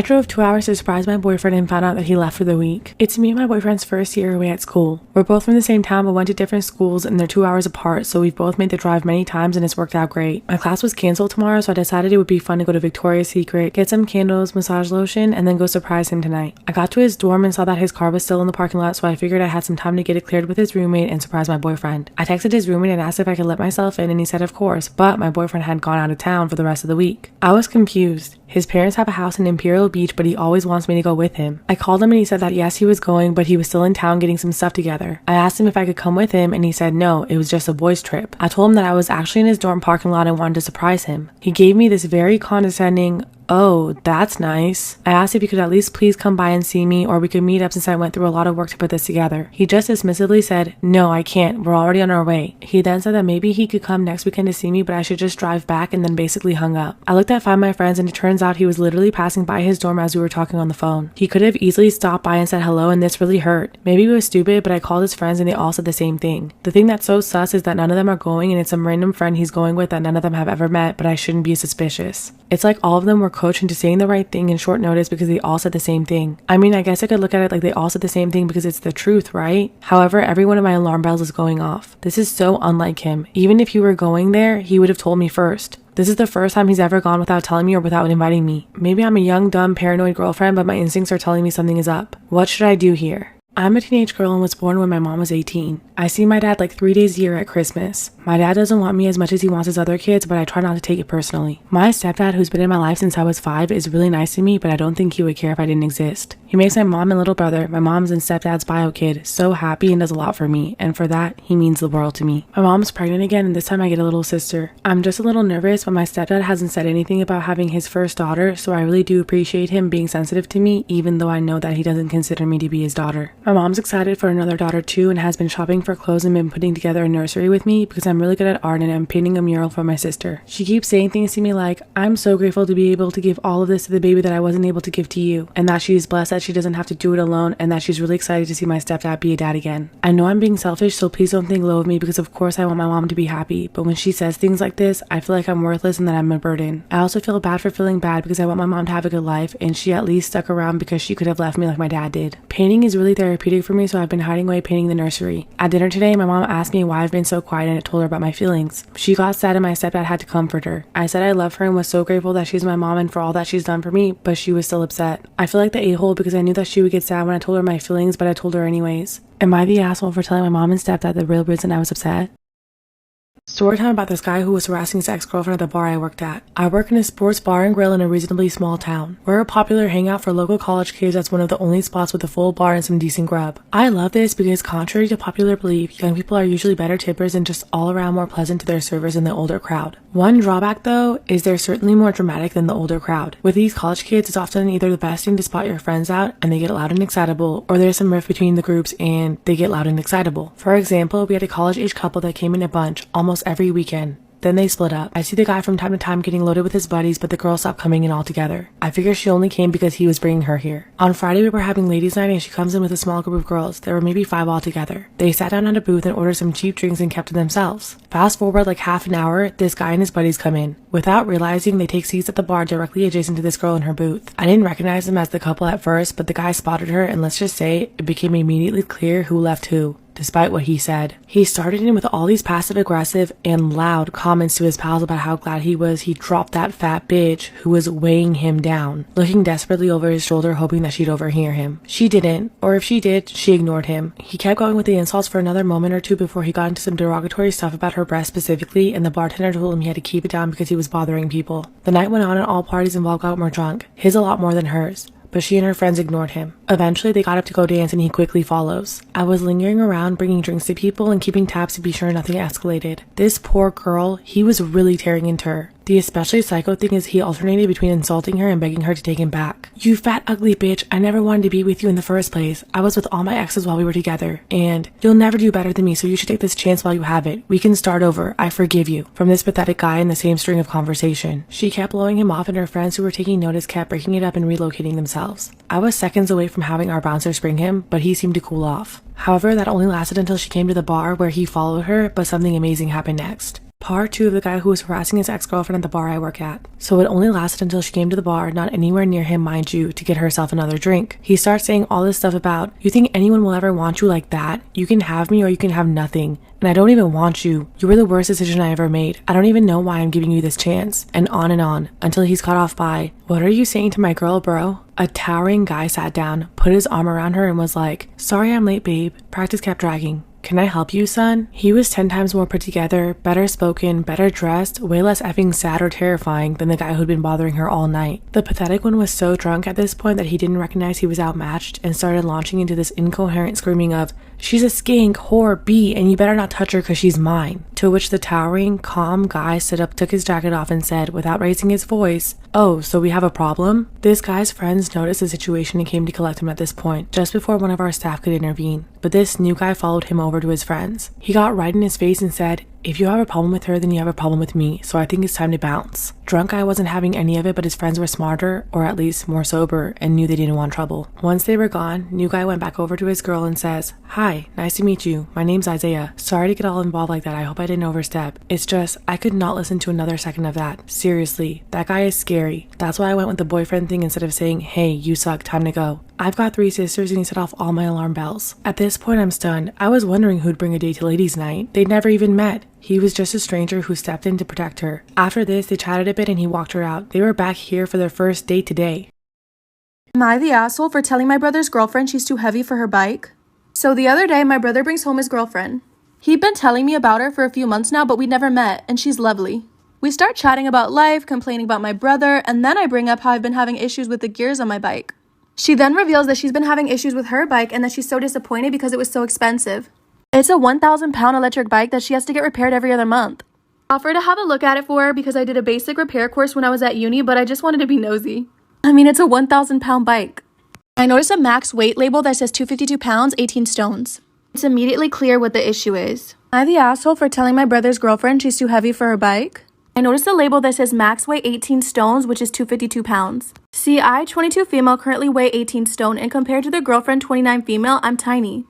I drove 2 hours to surprise my boyfriend and found out that he left for the week. It's me and my boyfriend's first year away at school. We're both from the same town but went to different schools and they're 2 hours apart, so we've both made the drive many times and it's worked out great. My class was canceled tomorrow, so I decided it would be fun to go to Victoria's Secret, get some candles, massage lotion, and then go surprise him tonight. I got to his dorm and saw that his car was still in the parking lot, so I figured I had some time to get it cleared with his roommate and surprise my boyfriend. I texted his roommate and asked if I could let myself in and he said of course, but my boyfriend had gone out of town for the rest of the week. I was confused. His parents have a house in Imperial Beach, but he always wants me to go with him. I called him and he said that yes, he was going, but he was still in town getting some stuff together. I asked him if I could come with him and he said no, it was just a boys trip. I told him that I was actually in his dorm parking lot and wanted to surprise him. He gave me this very condescending, "Oh, that's nice." I asked if he could at least please come by and see me or we could meet up since I went through a lot of work to put this together. He just dismissively said, "No, I can't. We're already on our way." He then said that maybe he could come next weekend to see me, but I should just drive back, and then basically hung up. I looked at Find My Friends and it turns out he was literally passing by his dorm as we were talking on the phone. He could have easily stopped by and said hello, and this really hurt. Maybe it was stupid, but I called his friends and they all said the same thing. The thing that's so sus is that none of them are going and it's some random friend he's going with that none of them have ever met, but I shouldn't be suspicious. It's like all of them were coached into saying the right thing in short notice because they all said the same thing. I mean, I guess I could look at it like they all said the same thing because it's the truth, right? However, every one of my alarm bells is going off. This is so unlike him. Even if he were going there, he would have told me first. This is the first time he's ever gone without telling me or without inviting me. Maybe I'm a young, dumb, paranoid girlfriend, but my instincts are telling me something is up. What should I do here? I'm a teenage girl and was born when my mom was 18. I see my dad like 3 days a year at Christmas. My dad doesn't want me as much as he wants his other kids, but I try not to take it personally. My stepdad, who's been in my life since I was 5, is really nice to me, but I don't think he would care if I didn't exist. He makes my mom and little brother, my mom's and stepdad's bio kid, so happy and does a lot for me, and for that, he means the world to me. My mom's pregnant again, and this time I get a little sister. I'm just a little nervous, but my stepdad hasn't said anything about having his first daughter, so I really do appreciate him being sensitive to me, even though I know that he doesn't consider me to be his daughter. My mom's excited for another daughter too, and has been shopping for clothes and been putting together a nursery with me because I'm really good at art and I'm painting a mural for my sister. She keeps saying things to me like, "I'm so grateful to be able to give all of this to the baby that I wasn't able to give to you," and that she's blessed that she doesn't have to do it alone, and that she's really excited to see my stepdad be a dad again. I know I'm being selfish, so please don't think low of me because of course I want my mom to be happy, but when she says things like this, I feel like I'm worthless and that I'm a burden. I also feel bad for feeling bad because I want my mom to have a good life, and she at least stuck around because she could have left me like my dad did. Painting is really therapeutic for me, so I've been hiding away painting the nursery. At dinner today, my mom asked me why I've been so quiet and I told her about my feelings. She got sad and my stepdad had to comfort her. I said I love her and was so grateful that she's my mom and for all that she's done for me, but she was still upset. I feel like the a-hole because I knew that she would get sad when I told her my feelings, but I told her anyways. Am I the asshole for telling my mom and stepdad the real reason I was upset? Story time about this guy who was harassing his ex-girlfriend at the bar I worked at. I work in a sports bar and grill in a reasonably small town. We're a popular hangout for local college kids that's one of the only spots with a full bar and some decent grub. I love this because contrary to popular belief, young people are usually better tippers and just all around more pleasant to their servers than the older crowd. One drawback though is they're certainly more dramatic than the older crowd. With these college kids, it's often either the best thing to spot your friends out and they get loud and excitable, or there's some rift between the groups and they get loud and excitable. For example, we had a college-age couple that came in a bunch almost every weekend. Then they split up. I see the guy from time to time getting loaded with his buddies, but the girl stopped coming in altogether. I figure she only came because he was bringing her here. On Friday, we were having ladies' night and she comes in with a small group of girls. There were maybe 5 altogether. They sat down at a booth and ordered some cheap drinks and kept to themselves. Fast forward like half an hour, this guy and his buddies come in. Without realizing, they take seats at the bar directly adjacent to this girl in her booth. I didn't recognize them as the couple at first, but the guy spotted her, and let's just say, it became immediately clear who left who. Despite what he said, he started in with all these passive-aggressive and loud comments to his pals about how glad he was he dropped that fat bitch who was weighing him down, looking desperately over his shoulder hoping that she'd overhear him. She didn't, or if she did, she ignored him. He kept going with the insults for another moment or two before he got into some derogatory stuff about her breast specifically, and the bartender told him he had to keep it down because he was bothering people. The night went on and all parties involved got more drunk, his a lot more than hers. But she and her friends ignored him. Eventually, they got up to go dance and he quickly follows. I was lingering around, bringing drinks to people and keeping tabs to be sure nothing escalated. This poor girl, he was really tearing into her. The especially psycho thing is he alternated between insulting her and begging her to take him back. "You fat ugly bitch, I never wanted to be with you in the first place. I was with all my exes while we were together. And you'll never do better than me, so you should take this chance while you have it. We can start over. I forgive you." From this pathetic guy in the same string of conversation. She kept blowing him off and her friends who were taking notice kept breaking it up and relocating themselves. I was seconds away from having our bouncer spring him, but he seemed to cool off. However, that only lasted until she came to the bar where he followed her, but something amazing happened next. Part 2 of the guy who was harassing his ex-girlfriend at the bar I work at. So it only lasted until she came to the bar, not anywhere near him mind you, to get herself another drink. He starts saying all this stuff about, you think anyone will ever want you like that? You can have me or you can have nothing. And I don't even want you. You were the worst decision I ever made. I don't even know why I'm giving you this chance. And on, until he's cut off by, what are you saying to my girl, bro? A towering guy sat down, put his arm around her and was like, sorry I'm late, babe. Practice kept dragging. Can I help you, son? He was 10 times more put together, better spoken, better dressed, way less effing sad or terrifying than the guy who'd been bothering her all night. The pathetic one was so drunk at this point that he didn't recognize he was outmatched and started launching into this incoherent screaming of, she's a skink, whore, B, and you better not touch her cause she's mine. To which the towering, calm guy stood up, took his jacket off and said, without raising his voice, oh, so we have a problem? This guy's friends noticed the situation and came to collect him at this point, just before one of our staff could intervene. But this new guy followed him over to his friends. He got right in his face and said, if you have a problem with her, then you have a problem with me, so I think it's time to bounce. Drunk guy wasn't having any of it, but his friends were smarter, or at least more sober, and knew they didn't want trouble. Once they were gone, new guy went back over to his girl and says, hi, nice to meet you. My name's Isaiah. Sorry to get all involved like that. I hope I didn't overstep. It's just, I could not listen to another second of that. Seriously, that guy is scary. That's why I went with the boyfriend thing instead of saying, hey, you suck, time to go. I've got 3 sisters and he set off all my alarm bells. At this point, I'm stunned. I was wondering who'd bring a date to ladies' night. They'd never even met. He was just a stranger who stepped in to protect her. After this, they chatted a bit and he walked her out. They were back here for their first date today. Am I the asshole for telling my brother's girlfriend she's too heavy for her bike? So the other day, my brother brings home his girlfriend. He'd been telling me about her for a few months now, but we'd never met, and she's lovely. We start chatting about life, complaining about my brother, and then I bring up how I've been having issues with the gears on my bike. She then reveals that she's been having issues with her bike and that she's so disappointed because it was so expensive. It's a 1,000-pound electric bike that she has to get repaired every other month. I offered to have a look at it for her because I did a basic repair course when I was at uni, but I just wanted to be nosy. I mean, it's a 1,000-pound bike. I noticed a max weight label that says 252 pounds, 18 stones. It's immediately clear what the issue is. Am I the asshole for telling my brother's girlfriend she's too heavy for her bike? I noticed a label that says max weight 18 stones, which is 252 pounds. See, I, 22 female, currently weigh 18 stone, and compared to the girlfriend 29 female, I'm tiny.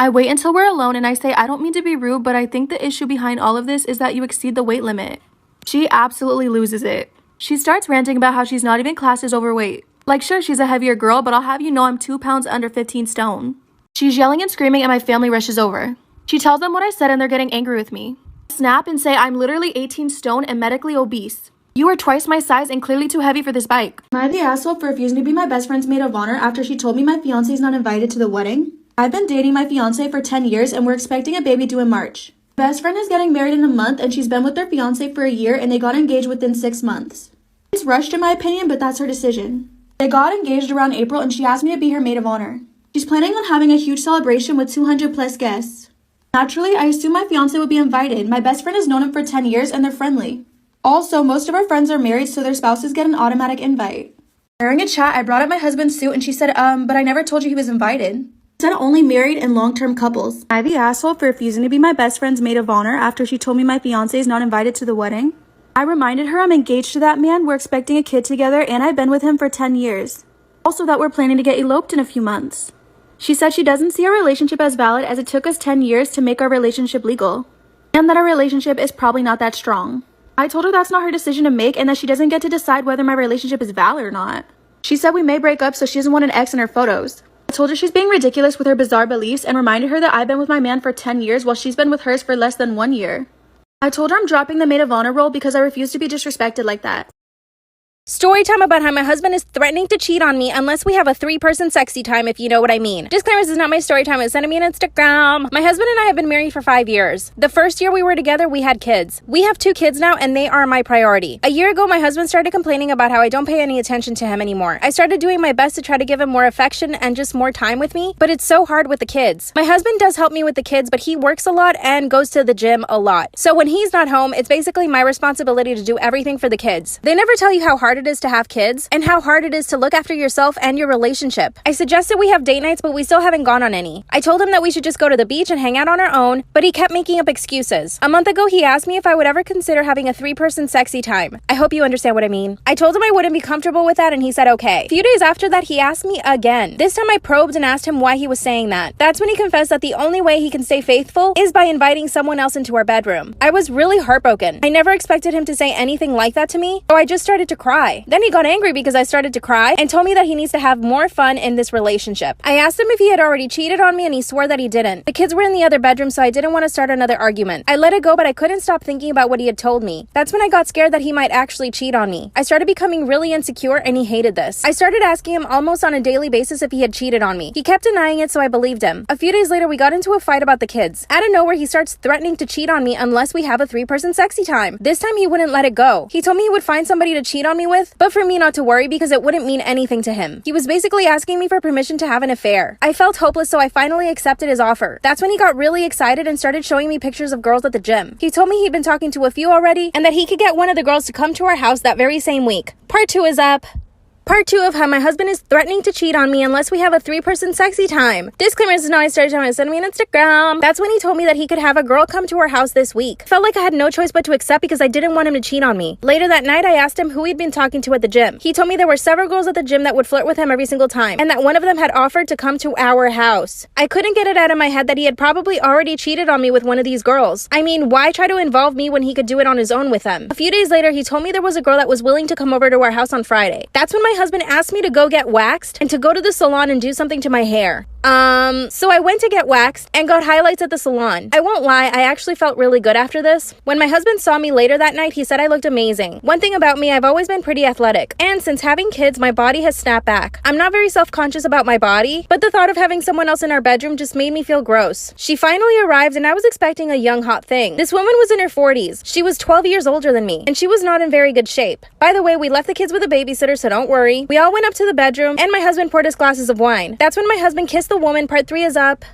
I wait until we're alone and I say I don't mean to be rude, but I think the issue behind all of this is that you exceed the weight limit. She absolutely loses it. She starts ranting about how she's not even classed as overweight. Like, sure, she's a heavier girl, but I'll have you know I'm 2 pounds under 15 stone. She's yelling and screaming and my family rushes over. She tells them what I said and they're getting angry with me. I snap and say I'm literally 18 stone and medically obese. You are twice my size and clearly too heavy for this bike. Am I the asshole for refusing to be my best friend's maid of honor after she told me my fiancé is not invited to the wedding? I've been dating my fiancé for 10 years and we're expecting a baby due in March. My best friend is getting married in a month and she's been with their fiancé for a year and they got engaged within 6 months. It's rushed in my opinion, but that's her decision. They got engaged around April and she asked me to be her maid of honor. She's planning on having a huge celebration with 200 plus guests. Naturally, I assume my fiancé would be invited. My best friend has known him for 10 years and they're friendly. Also, most of our friends are married, so their spouses get an automatic invite. During a chat, I brought up my husband's suit and she said, but I never told you he was invited. Said only married and long-term couples. Am I the asshole for refusing to be my best friend's maid of honor after she told me my fiancé is not invited to the wedding? I reminded her I'm engaged to that man, we're expecting a kid together, and I've been with him for 10 years. Also that we're planning to get eloped in a few months. She said she doesn't see our relationship as valid as it took us 10 years to make our relationship legal, and that our relationship is probably not that strong. I told her that's not her decision to make and that she doesn't get to decide whether my relationship is valid or not. She said we may break up so she doesn't want an ex in her photos. I told her she's being ridiculous with her bizarre beliefs and reminded her that I've been with my man for 10 years while she's been with hers for less than 1 year. I told her I'm dropping the maid of honor role because I refuse to be disrespected like that. Story time about how my husband is threatening to cheat on me unless we have a 3-person sexy time, if you know what I mean. Disclaimer, this is not my story time. It's sending me an Instagram. My husband and I have been married for 5 years. The first year we were together, we had kids. We have 2 kids now, and they are my priority. A year ago, my husband started complaining about how I don't pay any attention to him anymore. I started doing my best to try to give him more affection and just more time with me, but it's so hard with the kids. My husband does help me with the kids, but he works a lot and goes to the gym a lot. So when he's not home, it's basically my responsibility to do everything for the kids. They never tell you how hard hard it is to have kids and how hard it is to look after yourself and your relationship. I suggested we have date nights, but we still haven't gone on any. I told him that we should just go to the beach and hang out on our own, but he kept making up excuses. A month ago, he asked me if I would ever consider having a 3-person sexy time. I hope you understand what I mean. I told him I wouldn't be comfortable with that, and he said okay. A few days after that, he asked me again. This time I probed and asked him why he was saying that. That's when he confessed that the only way he can stay faithful is by inviting someone else into our bedroom. I was really heartbroken. I never expected him to say anything like that to me, so I just started to cry. Then he got angry because I started to cry and told me that he needs to have more fun in this relationship. I asked him if he had already cheated on me, and he swore that he didn't. The kids were in the other bedroom, so I didn't want to start another argument. I let it go, but I couldn't stop thinking about what he had told me. That's when I got scared that he might actually cheat on me. I started becoming really insecure, and he hated this. I started asking him almost on a daily basis if he had cheated on me. He kept denying it, so I believed him. A few days later, we got into a fight about the kids. Out of nowhere, he starts threatening to cheat on me unless we have a 3-person sexy time. This time, he wouldn't let it go. He told me he would find somebody to cheat on me with, but for me not to worry because it wouldn't mean anything to him. He was basically asking me for permission to have an affair. I felt hopeless, so I finally accepted his offer. That's when he got really excited and started showing me pictures of girls at the gym. He told me he'd been talking to a few already and that he could get one of the girls to come to our house that very same week. Part 2 is up. Part 2 of how my husband is threatening to cheat on me unless we have a 3-person sexy time. Disclaimer, this is not my story time. Send me on Instagram. That's when he told me that he could have a girl come to our house this week. Felt like I had no choice but to accept because I didn't want him to cheat on me. Later that night, I asked him who he'd been talking to at the gym. He told me there were several girls at the gym that would flirt with him every single time, and that one of them had offered to come to our house. I couldn't get it out of my head that he had probably already cheated on me with one of these girls. I mean, why try to involve me when he could do it on his own with them? A few days later, he told me there was a girl that was willing to come over to our house on Friday. That's when my husband asked me to go get waxed and to go to the salon and do something to my hair. So I went to get waxed and got highlights at the salon. I won't lie, I actually felt really good after this. When my husband saw me later that night, he said I looked amazing. One thing about me, I've always been pretty athletic, and since having kids, my body has snapped back. I'm not very self-conscious about my body, but the thought of having someone else in our bedroom just made me feel gross. She finally arrived, and I was expecting a young hot thing. This woman was in her 40s. She was 12 years older than me, and she was not in very good shape. By the way, we left the kids with a babysitter, so don't worry. We all went up to the bedroom, and my husband poured us glasses of wine. That's when my husband kissed the woman. Part 3 is up.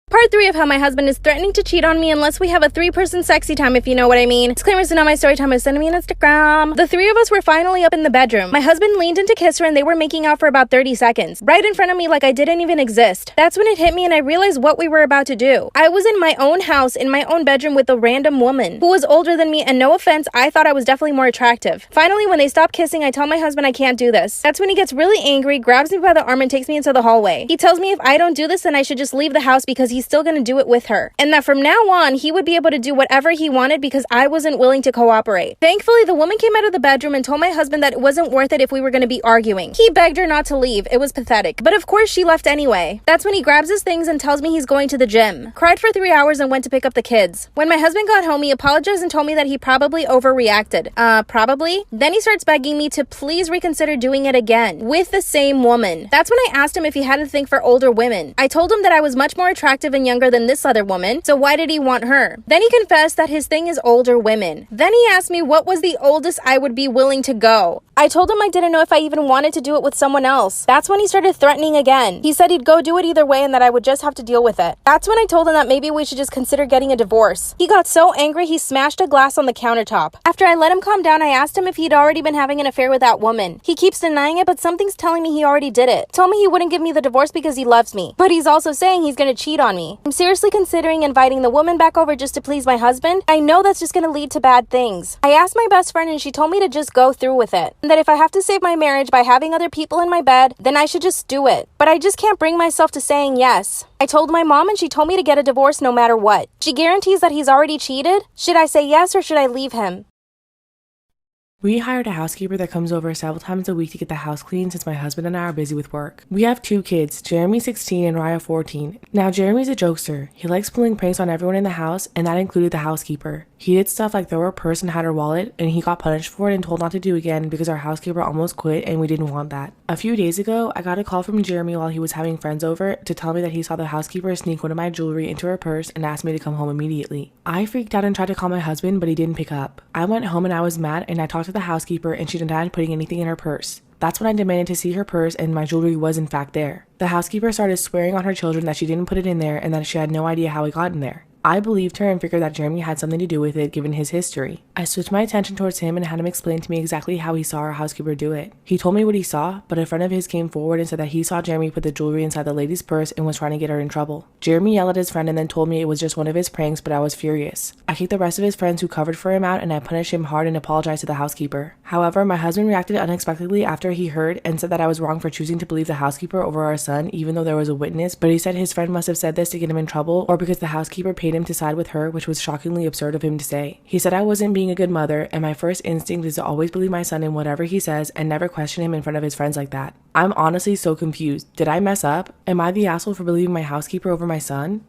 Part 3 of how my husband is threatening to cheat on me unless we have a 3-person sexy time, if you know what I mean. Disclaimer, this is not my story time. Send me on Instagram. The 3 of us were finally up in the bedroom. My husband leaned in to kiss her and they were making out for about 30 seconds. Right in front of me like I didn't even exist. That's when it hit me and I realized what we were about to do. I was in my own house, in my own bedroom with a random woman who was older than me, and no offense, I thought I was definitely more attractive. Finally, when they stopped kissing, I tell my husband I can't do this. That's when he gets really angry, grabs me by the arm and takes me into the hallway. He tells me if I don't do this, then I should just leave the house because he's still gonna do it with her, and that from now on he would be able to do whatever he wanted because I wasn't willing to cooperate. Thankfully, the woman came out of the bedroom and told my husband that it wasn't worth it if we were going to be arguing. He begged her not to leave. It was pathetic, but of course she left anyway. That's when he grabs his things and tells me he's going to the gym. Cried for 3 hours and went to pick up the kids. When my husband got home, he apologized and told me that he probably overreacted. Probably? Then he starts begging me to please reconsider doing it again with the same woman. That's when I asked him if he had a thing for older women. I told him that I was much more attractive and younger than this other woman, so why did he want her? Then he confessed that his thing is older women. Then he asked me what was the oldest I would be willing to go. I told him I didn't know if I even wanted to do it with someone else. That's when he started threatening again. He said he'd go do it either way and that I would just have to deal with it. That's when I told him that maybe we should just consider getting a divorce. He got so angry he smashed a glass on the countertop. After I let him calm down, I asked him if he'd already been having an affair with that woman. He keeps denying it, but something's telling me he already did it. Told me he wouldn't give me the divorce because he loves me, but he's also saying he's gonna cheat on me. I'm seriously considering inviting the woman back over just to please my husband. I know that's just gonna lead to bad things. I asked my best friend and she told me to just go through with it, and that if I have to save my marriage by having other people in my bed, then I should just do it. But I just can't bring myself to saying yes. I told my mom and she told me to get a divorce no matter what. She guarantees that he's already cheated. Should I say yes or should I leave him? We hired a housekeeper that comes over several times a week to get the house clean since my husband and I are busy with work. We have 2 kids, Jeremy 16 and Raya 14. Now Jeremy's a jokester. He likes pulling pranks on everyone in the house, and that included the housekeeper. He did stuff like throw her purse and hide her wallet, and he got punished for it and told not to do again because our housekeeper almost quit and we didn't want that. A few days ago, I got a call from Jeremy while he was having friends over to tell me that he saw the housekeeper sneak one of my jewelry into her purse and asked me to come home immediately. I freaked out and tried to call my husband, but he didn't pick up. I went home and I was mad, and I talked to the housekeeper and she denied putting anything in her purse. That's when I demanded to see her purse, and my jewelry was in fact there. The housekeeper started swearing on her children that she didn't put it in there and that she had no idea how it got in there. I believed her and figured that Jeremy had something to do with it given his history. I switched my attention towards him and had him explain to me exactly how he saw our housekeeper do it. He told me what he saw, but a friend of his came forward and said that he saw Jeremy put the jewelry inside the lady's purse and was trying to get her in trouble. Jeremy yelled at his friend and then told me it was just one of his pranks, but I was furious. I kicked the rest of his friends who covered for him out and I punished him hard and apologized to the housekeeper. However, my husband reacted unexpectedly after he heard and said that I was wrong for choosing to believe the housekeeper over our son even though there was a witness, but he said his friend must have said this to get him in trouble or because the housekeeper paid him to side with her, which was shockingly absurd of him to say. He said I wasn't being a good mother and my first instinct is to always believe my son in whatever he says and never question him in front of his friends like that. I'm honestly so confused. Did I mess up? Am I the asshole for believing my housekeeper over my son?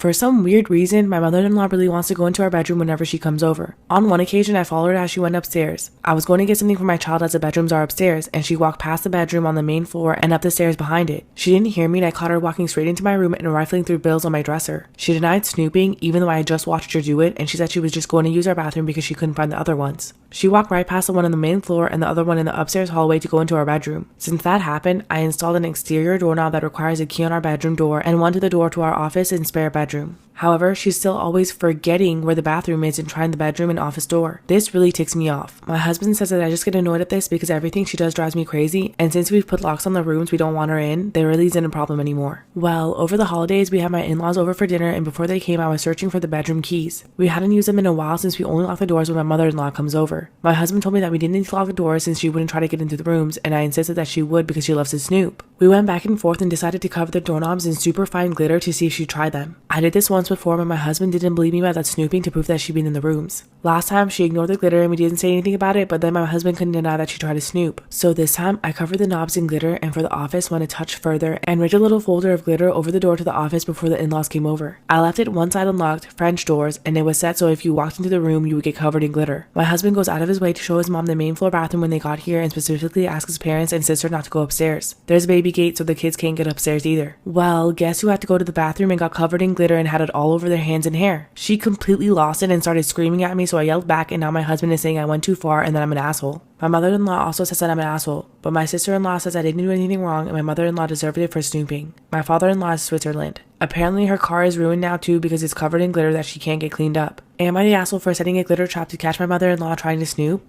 For some weird reason, my mother-in-law really wants to go into our bedroom whenever she comes over. On one occasion, I followed her as she went upstairs. I was going to get something for my child as the bedrooms are upstairs, and she walked past the bedroom on the main floor and up the stairs behind it. She didn't hear me and I caught her walking straight into my room and rifling through bills on my dresser. She denied snooping, even though I had just watched her do it, and she said she was just going to use our bathroom because she couldn't find the other ones. She walked right past the one on the main floor and the other one in the upstairs hallway to go into our bedroom. Since that happened, I installed an exterior doorknob that requires a key on our bedroom door and one to the door to our office and spare bedroom. However, she's still always forgetting where the bathroom is and trying the bedroom and office door. This really ticks me off. My husband says that I just get annoyed at this because everything she does drives me crazy, and since we've put locks on the rooms we don't want her in, there really isn't a problem anymore. Well, over the holidays we had my in-laws over for dinner and before they came I was searching for the bedroom keys. We hadn't used them in a while since we only lock the doors when my mother-in-law comes over. My husband told me that we didn't need to lock the doors since she wouldn't try to get into the rooms, and I insisted that she would because she loves to snoop. We went back and forth and decided to cover the doorknobs in super fine glitter to see if she'd try them. I did this once before but my husband didn't believe me about that snooping to prove that she'd been in the rooms. Last time she ignored the glitter and we didn't say anything about it, but then my husband couldn't deny that she tried to snoop. So this time I covered the knobs in glitter and for the office went a touch further and rigged a little folder of glitter over the door to the office before the in-laws came over. I left it one side unlocked, French doors, and it was set so if you walked into the room you would get covered in glitter. My husband goes out of his way to show his mom the main floor bathroom when they got here and specifically ask his parents and sister not to go upstairs. There's a baby gate so the kids can't get upstairs either. Well, guess who had to go to the bathroom and got covered in glitter and had it all over their hands and hair? She completely lost it and started screaming at me, so I yelled back and now my husband is saying I went too far and that I'm an asshole. My mother-in-law also says that I'm an asshole, but my sister-in-law says I didn't do anything wrong and my mother-in-law deserved it for snooping. My father-in-law is Switzerland. Apparently her car is ruined now too because it's covered in glitter that she can't get cleaned up. Am I the asshole for setting a glitter trap to catch my mother-in-law trying to snoop?